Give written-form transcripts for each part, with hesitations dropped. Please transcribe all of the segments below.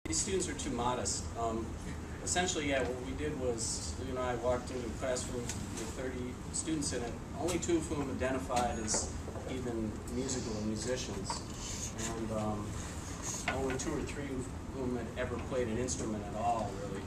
these students are too modest. Essentially, yeah, what we did was, Lou and I walked into a classroom with 30 students in it, only 2 of whom identified as even musical or musicians, and only 2 or 3 of whom had ever played an instrument at all, really.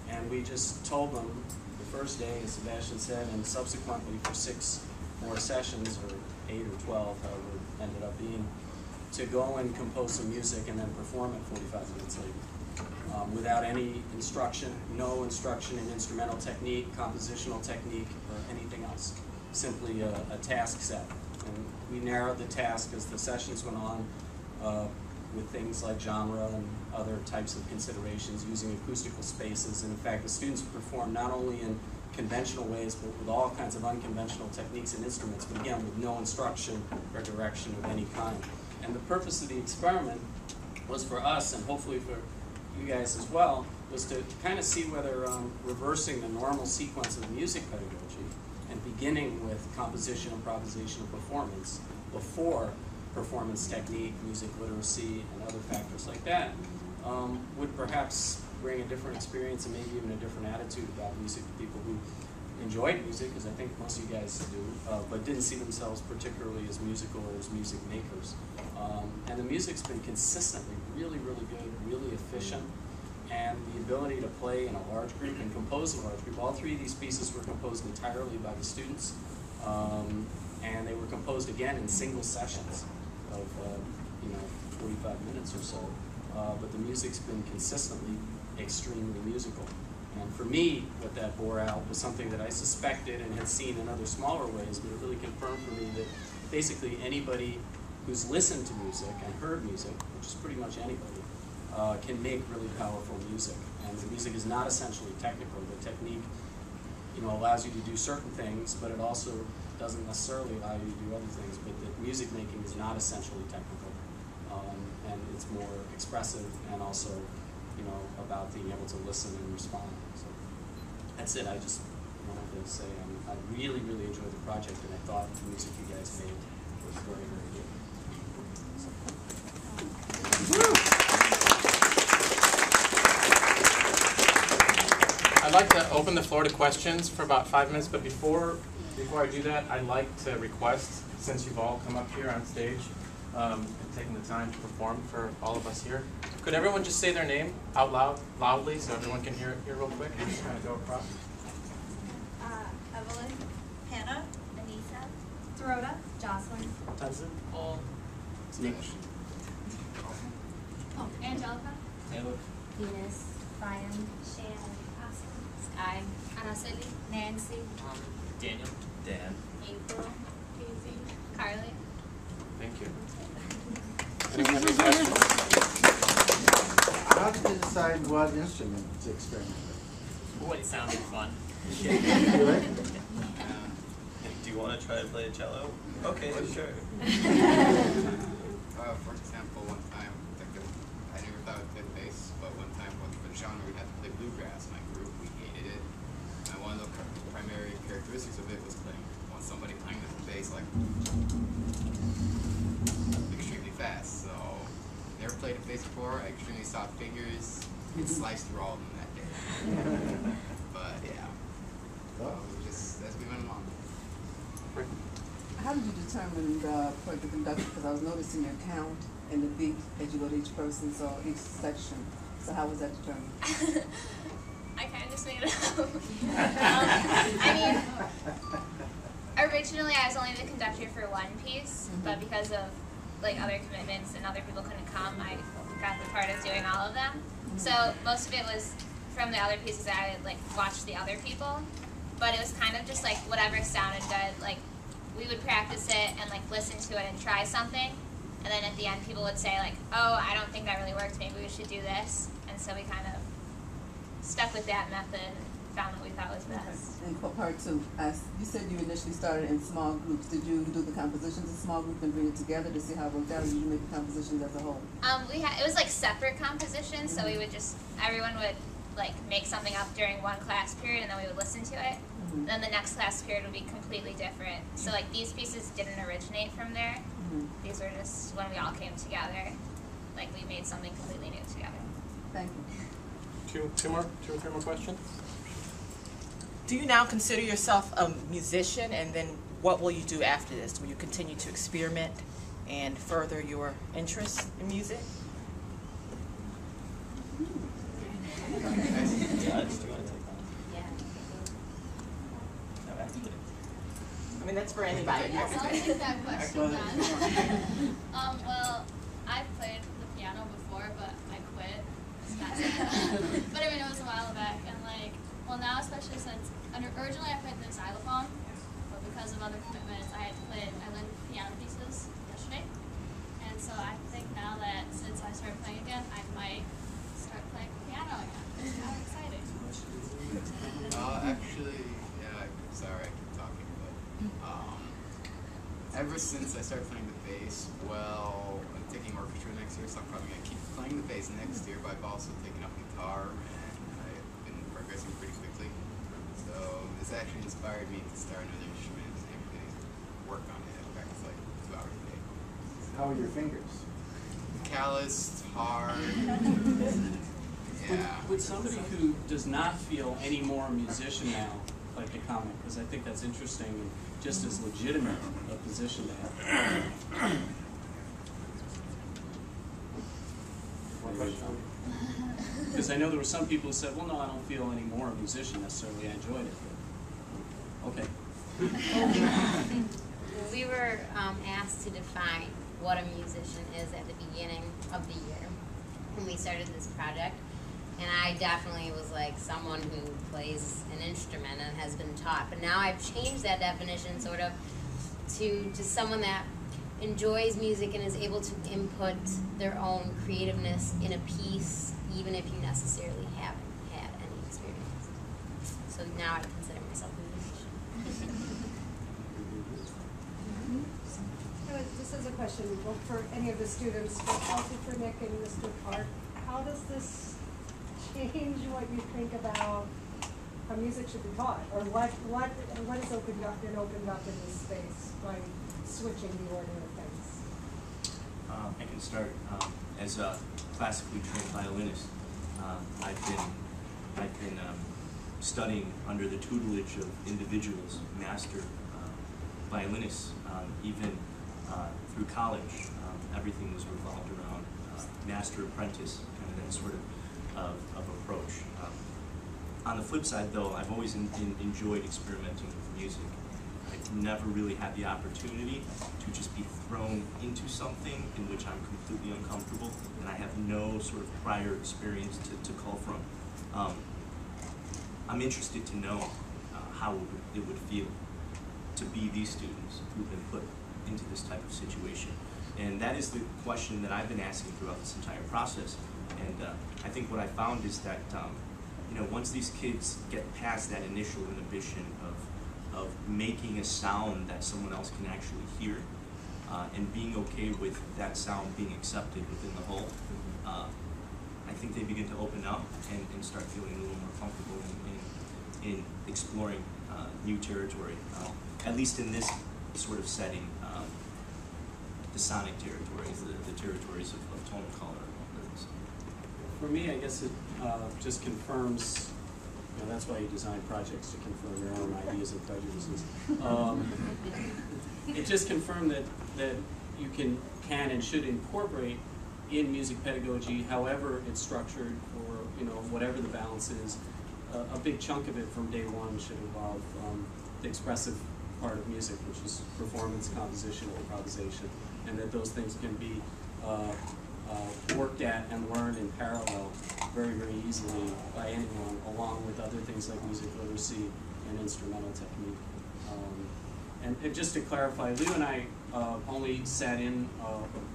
And we just told them the first day, as Sebastian said, and subsequently for 6 more sessions, or 8 or 12, however it ended up being, to go and compose some music and then perform it 45 minutes later. Without any instruction, no instruction in instrumental technique, compositional technique, or anything else. Simply a task set. And we narrowed the task as the sessions went on with things like genre and other types of considerations, using acoustical spaces. And in fact, the students performed not only in conventional ways, but with all kinds of unconventional techniques and instruments, but again, with no instruction or direction of any kind. And the purpose of the experiment was for us, and hopefully for you guys as well, was to kind of see whether reversing the normal sequence of music pedagogy and beginning with composition, improvisation, and performance before performance technique, music literacy, and other factors like that would perhaps bring a different experience and maybe even a different attitude about music to people who enjoyed music, as I think most of you guys do, but didn't see themselves particularly as musical or as music makers. And the music's been consistently really, really good, really efficient, and the ability to play in a large group and compose a large group. All 3 of these pieces were composed entirely by the students, and they were composed again in single sessions of 45 minutes or so. But the music's been consistently extremely musical. And for me, what that bore out was something that I suspected and had seen in other smaller ways, but it really confirmed for me that basically anybody who's listened to music and heard music, which is pretty much anybody, can make really powerful music. And the music is not essentially technical. The technique, allows you to do certain things, but it also doesn't necessarily allow you to do other things. But the music making is not essentially technical, and it's more expressive and also about being able to listen and respond. So that's it. I just wanted to say I really, really enjoyed the project, and I thought the music you guys made was very, very good. I'd like to open the floor to questions for about 5 minutes, but before I do that, I'd like to request, since you've all come up here on stage and taken the time to perform for all of us here, could everyone just say their name out loudly, so everyone can hear it here real quick? Just kind of go across. Evelyn, Hannah, Anissa, Dorota, Jocelyn, Tenzin, Paul, Nick, Angelica, Taylor, Venus, Brian, Shannon, Austin, Sky, Anaceli, Nancy, Daniel, Dan. April, Daisy, Carly. Thank you. Anyone have any questions? How did you decide what instrument to experiment with? What sounded fun. Really? Do you want to try to play a cello? Okay, sure. For example, one time, I never thought it fit bass, but one time with the genre we had to play bluegrass in my group, we hated it. And one of the primary characteristics of it was when somebody playing the bass like extremely fast. So never played a bass before, extremely soft fingers, and sliced through all of them that day. But yeah, just as we went along. How did you determine for the conductor? Because I was noticing your count and the beat as you go to each person, so each section. So how was that determined? I kind of just made it up. I mean, originally I was only the conductor for one piece, but because of other commitments and other people couldn't come, I got the part of doing all of them. So most of it was from the other pieces that I watched the other people, but it was kind of just whatever sounded good. We would practice it and listen to it and try something, and then at the end people would say oh, I don't think that really worked, maybe we should do this. And so we kind of stuck with that method and found what we thought was best. And for part 2, you said you initially started in small groups. Did you do the compositions in small groups and bring it together to see how it worked out, or did you make the compositions as a whole? It was separate compositions, so we would everyone would make something up during one class period, and then we would listen to it. Then the next class period would be completely different. So these pieces didn't originate from there. These were just when we all came together, we made something completely new together. two or three more questions. Do you now consider yourself a musician, and then what will you do after this? Will you continue to experiment and further your interest in music? Judge, do you want to take that? Yeah. No, actually. I mean, that's for anybody. I'll take that question then. Well, I've played the piano before, but I quit. It's not sad. But I mean, it was a while back, and like, well, now especially since originally I played the xylophone, but because of other commitments, I learned piano pieces yesterday, and so I think now that since I started playing again, I might start playing piano again. It's kind of exciting. Actually, yeah, sorry I keep talking, but ever since I started playing the bass, well, I'm taking orchestra next year, so I'm probably going to keep playing the bass next year, but I've also taken up guitar, and I've been progressing pretty quickly. So this actually inspired me to start another instrument and really work on it. I practice like 2 hours a day. How are your fingers? Calloused, hard. Yeah. Would somebody who does not feel any more a musician now like to comment? Because I think that's interesting and just as legitimate a position to have. One question. Because I know there were some people who said, well, no, I don't feel any more a musician necessarily. I enjoyed it. But, okay. We were asked to define what a musician is at the beginning of the year when we started this project. And I definitely was like someone who plays an instrument and has been taught. But now I've changed that definition sort of to someone that enjoys music and is able to input their own creativeness in a piece, even if you necessarily haven't had any experience. So now I consider myself a musician. This is a question well, for any of the students, but also for Nick and Mr. Clark. How does this change what you think about how music should be taught, or what is opened up in this space by switching the order of things? I can start. As a classically trained violinist, I've been studying under the tutelage of individuals, master violinists, even through college. Everything was revolved around master apprentice, kind of that sort of approach. On the flip side, though, I've always enjoyed experimenting with music. I've never really had the opportunity to just be thrown into something in which I'm completely uncomfortable and I have no sort of prior experience to call from. I'm interested to know how it would feel to be these students who've been put into this type of situation. And that is the question that I've been asking throughout this entire process. And I think what I found is that once these kids get past that initial inhibition of making a sound that someone else can actually hear, and being okay with that sound being accepted within the whole, I think they begin to open up and start feeling a little more comfortable in exploring new territory, at least in this sort of setting, the sonic territories, the territories of tone and color. For me, I guess it just confirms, that's why you design projects, to confirm your own ideas and prejudices. It just confirmed that you can and should incorporate in music pedagogy, however it's structured, or whatever the balance is. A big chunk of it from day one should involve the expressive part of music, which is performance, composition, improvisation, and that those things can be worked at and learned in parallel very, very easily by anyone, along with other things like music literacy and instrumental technique. And just to clarify, Lou and I only sat in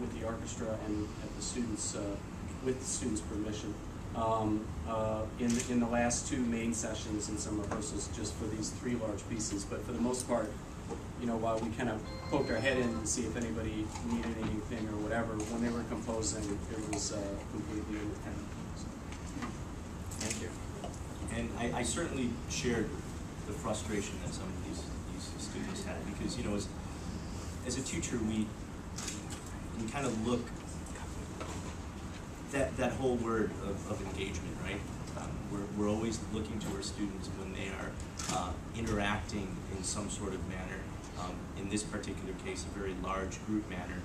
with the orchestra and at the students, with the students' permission, in the last 2 main sessions and some rehearsals just for these 3 large pieces. But for the most part, while we kind of poked our head in to see if anybody needed anything or whatever, when they were composing, it was completely independent. So. Thank you. And I certainly shared the frustration that some of these students had, because as a teacher, we kind of look that whole word of engagement, right? We're always looking to our students when they are interacting in some sort of manner. In this particular case, a very large group manner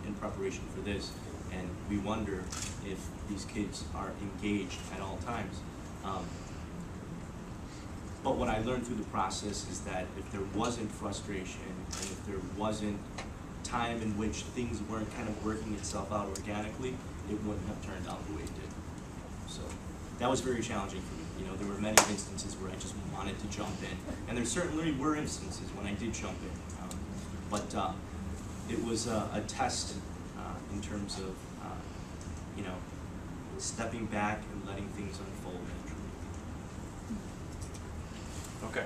in preparation for this, and we wonder if these kids are engaged at all times. But what I learned through the process is that if there wasn't frustration and if there wasn't time in which things weren't kind of working itself out organically, it wouldn't have turned out the way it did. So that was very challenging for me. You know, there were many instances where I just wanted to jump in, and there certainly were instances when I did jump in. But it was a test in terms of, you know, stepping back and letting things unfold naturally. Okay.